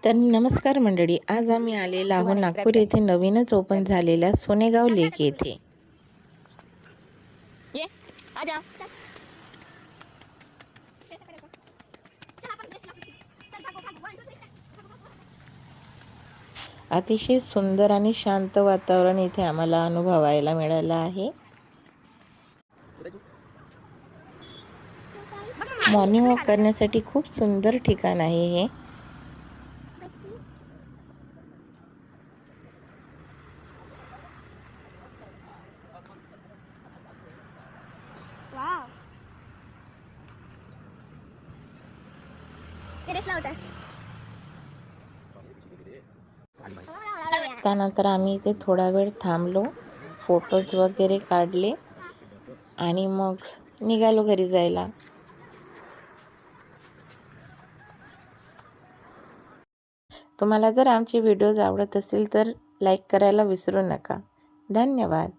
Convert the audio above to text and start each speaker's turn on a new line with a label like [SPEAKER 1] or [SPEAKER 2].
[SPEAKER 1] तर नमस्कार मंडळी, आज आम्ही आलेलो आहोत नागपूर येथे नवीनच ओपन झालेल्या सोनेगाव लेक येथे।
[SPEAKER 2] ये आ जाओ।
[SPEAKER 1] अतिशय सुंदर आणि शांत वातावरण इथे आम्हाला अनुभवायला मिळालं आहे। मॉर्निंग वॉक करण्यासाठी खूप सुंदर ठिकाण आहे हे।
[SPEAKER 2] वाव
[SPEAKER 1] त्यानंतर आम्ही इथे थोडा वेळ थांबलो, फोटोज वगैरे काढले आणि मग निघालो घरी जायला। तुम्हाला जर आमचे व्हिडिओज आवडत असतील तर लाईक करायला विसरू नका। धन्यवाद।